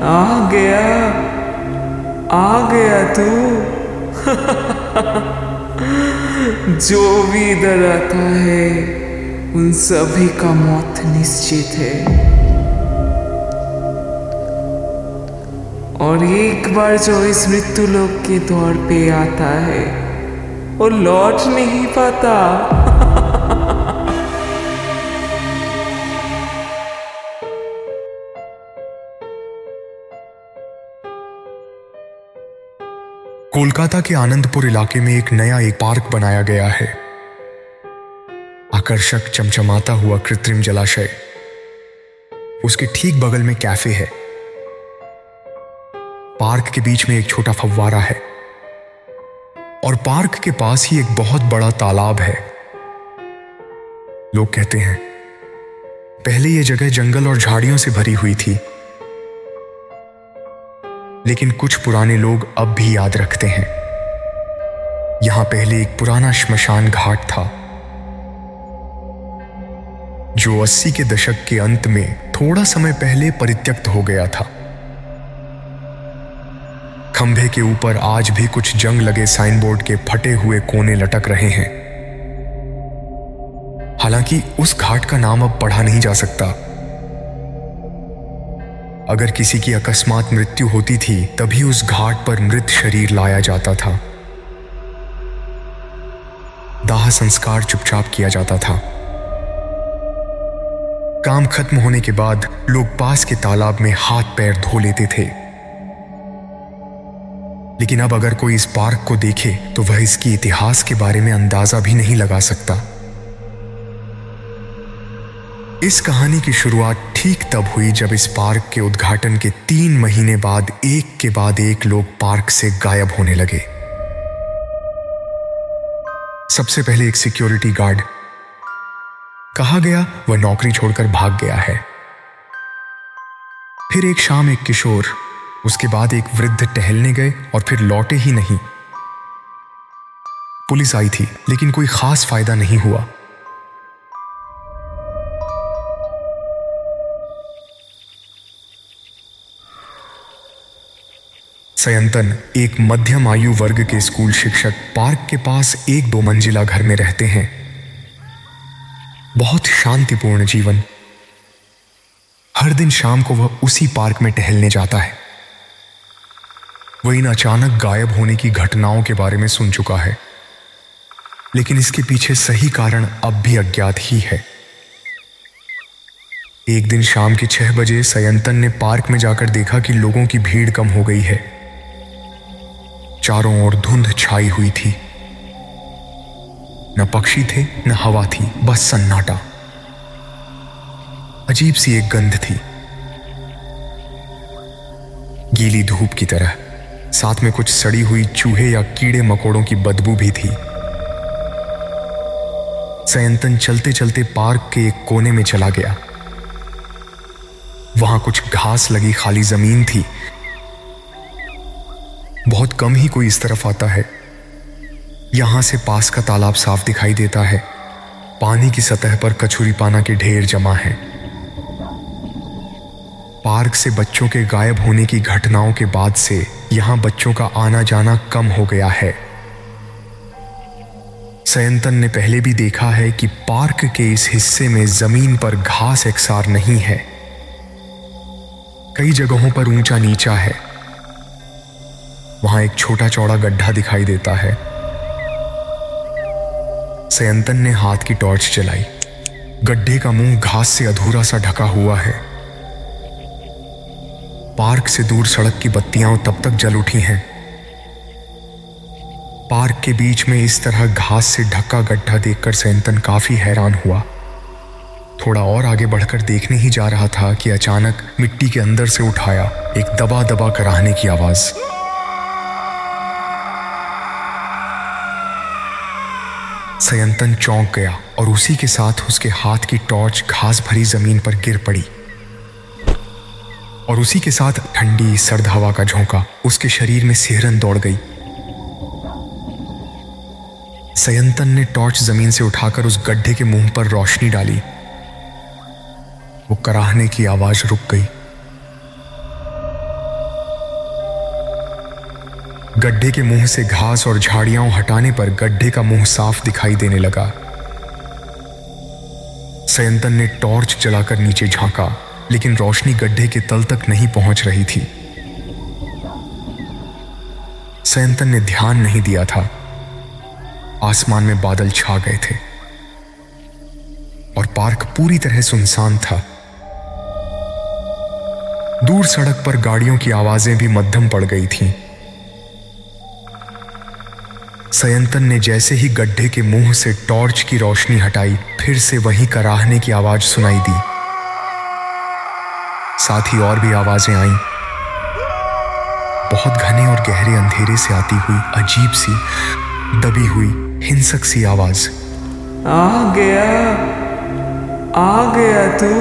आ गया, आ गया तू। जो भी इधर आता है उन सभी का मौत निश्चित है। और एक बार जो इस मृत्यु लोक के द्वार पे आता है वो लौट नहीं पाता। कोलकाता के आनंदपुर इलाके में एक पार्क बनाया गया है। आकर्षक चमचमाता हुआ कृत्रिम जलाशय, उसके ठीक बगल में कैफे है। पार्क के बीच में एक छोटा फव्वारा है और पार्क के पास ही एक बहुत बड़ा तालाब है। लोग कहते हैं पहले यह जगह जंगल और झाड़ियों से भरी हुई थी, लेकिन कुछ पुराने लोग अब भी याद रखते हैं यहां पहले एक पुराना श्मशान घाट था जो 80 के दशक के अंत में थोड़ा समय पहले परित्यक्त हो गया था। खंभे के ऊपर आज भी कुछ जंग लगे साइन बोर्ड के फटे हुए कोने लटक रहे हैं। हालांकि उस घाट का नाम अब पढ़ा नहीं जा सकता। अगर किसी की अकस्मात मृत्यु होती थी तभी उस घाट पर मृत शरीर लाया जाता था। दाह संस्कार चुपचाप किया जाता था। काम खत्म होने के बाद लोग पास के तालाब में हाथ पैर धो लेते थे। लेकिन अब अगर कोई इस पार्क को देखे तो वह इसके इतिहास के बारे में अंदाजा भी नहीं लगा सकता। इस कहानी की शुरुआत ठीक तब हुई जब इस पार्क के उद्घाटन के 3 महीने बाद एक के बाद एक लोग पार्क से गायब होने लगे। सबसे पहले एक सिक्योरिटी गार्ड, कहा गया वह नौकरी छोड़कर भाग गया है। फिर एक शाम एक किशोर, उसके बाद एक वृद्ध टहलने गए और फिर लौटे ही नहीं। पुलिस आई थी लेकिन कोई खास फायदा नहीं हुआ। सयंतन एक मध्यम आयु वर्ग के स्कूल शिक्षक पार्क के पास एक 2 मंजिला घर में रहते हैं। बहुत शांतिपूर्ण जीवन। हर दिन शाम को वह उसी पार्क में टहलने जाता है। वह इन अचानक गायब होने की घटनाओं के बारे में सुन चुका है, लेकिन इसके पीछे सही कारण अब भी अज्ञात ही है। एक दिन शाम के 6 बजे सयंतन ने पार्क में जाकर देखा कि लोगों की भीड़ कम हो गई है। चारों ओर धुंध छाई हुई थी। न पक्षी थे न हवा थी, बस सन्नाटा। अजीब सी एक गंध थी, गीली धूप की तरह। साथ में कुछ सड़ी हुई चूहे या कीड़े मकोड़ों की बदबू भी थी। सयंतन चलते चलते पार्क के एक कोने में चला गया। वहां कुछ घास लगी खाली जमीन थी। बहुत कम ही कोई इस तरफ आता है। यहां से पास का तालाब साफ दिखाई देता है। पानी की सतह पर कछुरीपाना के ढेर जमा है। पार्क से बच्चों के गायब होने की घटनाओं के बाद से यहां बच्चों का आना जाना कम हो गया है। सयंतन ने पहले भी देखा है कि पार्क के इस हिस्से में जमीन पर घास एकसार नहीं है। कई जगहों पर ऊंचा नीचा है। वहां एक छोटा चौड़ा गड्ढा दिखाई देता है। सयंतन ने हाथ की टॉर्च जलाई। गड्ढे का मुंह घास से अधूरा सा ढका हुआ है। पार्क से दूर सड़क की बत्तियां तब तक जल उठी हैं। पार्क के बीच में इस तरह घास से ढका गड्ढा देखकर सयंतन काफी हैरान हुआ। थोड़ा और आगे बढ़कर देखने ही जा रहा था कि अचानक मिट्टी के अंदर से उठाया एक दबा दबा कराहने की आवाज। सयंतन चौंक गया और उसी के साथ उसके हाथ की टॉर्च घास भरी जमीन पर गिर पड़ी और उसी के साथ ठंडी सर्द हवा का झोंका। उसके शरीर में सिहरन दौड़ गई। सयंतन ने टॉर्च जमीन से उठाकर उस गड्ढे के मुंह पर रोशनी डाली। वो कराहने की आवाज रुक गई। गड्ढे के मुंह से घास और झाड़ियां हटाने पर गड्ढे का मुंह साफ दिखाई देने लगा। सयंतन ने टॉर्च जलाकर नीचे झांका, लेकिन रोशनी गड्ढे के तल तक नहीं पहुंच रही थी। सयंतन ने ध्यान नहीं दिया था। आसमान में बादल छा गए थे और पार्क पूरी तरह सुनसान था। दूर सड़क पर गाड़ियों की आवाजें भी मध्यम पड़ गई थीं। सयंतन ने जैसे ही गड्ढे के मुंह से टॉर्च की रोशनी हटाई, फिर से वही कराहने की आवाज सुनाई दी। साथ ही और भी आवाजें आईं। बहुत घने और गहरे अंधेरे से आती हुई अजीब सी दबी हुई हिंसक सी आवाज। आ गया तू।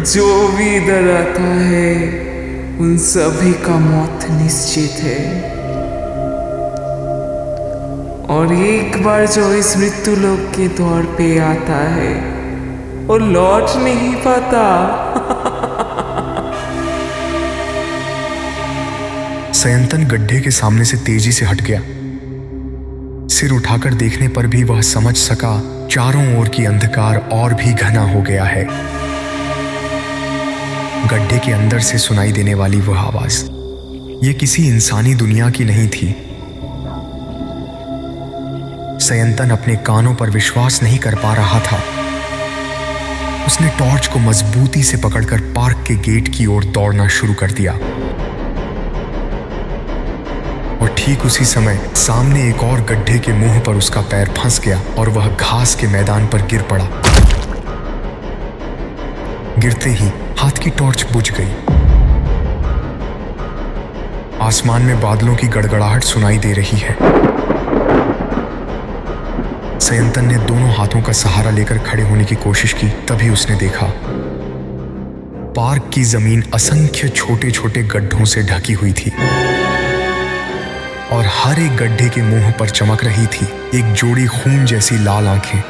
जो भी इधर आता है उन सभी का मौत निश्चित है, और एक बार जो इस मृत्यु लोक के द्वार पे आता है वो लौट नहीं पाता। सयंतन गड्ढे के सामने से तेजी से हट गया। सिर उठाकर देखने पर भी वह समझ सका चारों ओर की अंधकार और भी घना हो गया है। गड्ढे के अंदर से सुनाई देने वाली वह आवाज ये किसी इंसानी दुनिया की नहीं थी। सयंतन अपने कानों पर विश्वास नहीं कर पा रहा था। उसने टॉर्च को मजबूती से पकड़कर पार्क के गेट की ओर दौड़ना शुरू कर दिया, और ठीक उसी समय सामने एक और गड्ढे के मुंह पर उसका पैर फंस गया और वह घास के मैदान पर गिर पड़ा। गिरते ही हाथ की टॉर्च बुझ गई। आसमान में बादलों की गड़गड़ाहट सुनाई दे रही है। सयंतन ने दोनों हाथों का सहारा लेकर खड़े होने की कोशिश की, तभी उसने देखा पार्क की जमीन असंख्य छोटे छोटे गड्ढों से ढकी हुई थी, और हर एक गड्ढे के मुंह पर चमक रही थी एक जोड़ी खून जैसी लाल आंखें।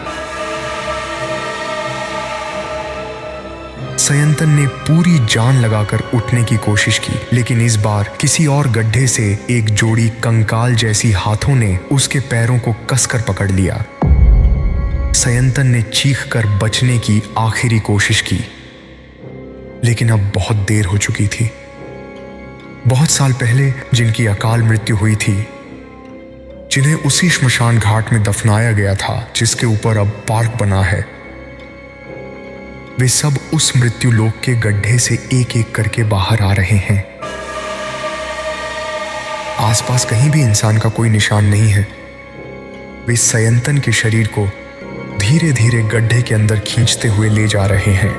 सयंतन ने पूरी जान लगाकर उठने की कोशिश की, लेकिन इस बार किसी और गड्ढे से एक जोड़ी कंकाल जैसी हाथों ने उसके पैरों को कसकर पकड़ लिया। सयंतन ने चीखकर बचने की आखिरी कोशिश की, लेकिन अब बहुत देर हो चुकी थी। बहुत साल पहले जिनकी अकाल मृत्यु हुई थी, जिन्हें उसी श्मशान घाट में दफनाया गया था जिसके ऊपर अब पार्क बना है, वे सब उस मृत्यु लोक के गड्ढे से एक एक करके बाहर आ रहे हैं। आसपास कहीं भी इंसान का कोई निशान नहीं है। वे सयंतन के शरीर को धीरे धीरे गड्ढे के अंदर खींचते हुए ले जा रहे हैं।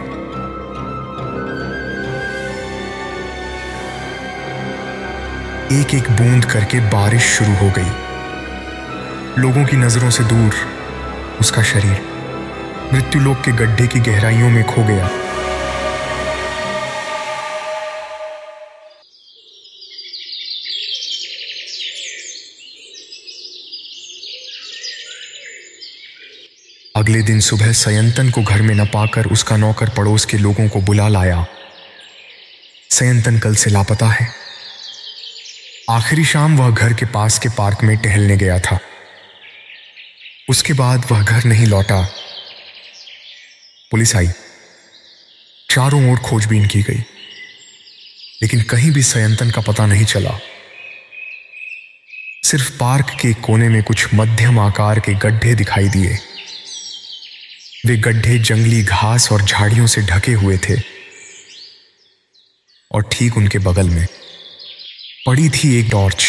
एक एक बूंद करके बारिश शुरू हो गई। लोगों की नजरों से दूर उसका शरीर मृत्युलोक के गड्ढे की गहराइयों में खो गया। अगले दिन सुबह सयंतन को घर में न पाकर उसका नौकर पड़ोस के लोगों को बुला लाया। सयंतन कल से लापता है। आखिरी शाम वह घर के पास के पार्क में टहलने गया था। उसके बाद वह घर नहीं लौटा। पुलिस आई, चारों ओर खोजबीन की गई, लेकिन कहीं भी सयंतन का पता नहीं चला। सिर्फ पार्क के कोने में कुछ मध्यम आकार के गड्ढे दिखाई दिए। वे गड्ढे जंगली घास और झाड़ियों से ढके हुए थे, और ठीक उनके बगल में पड़ी थी एक टॉर्च।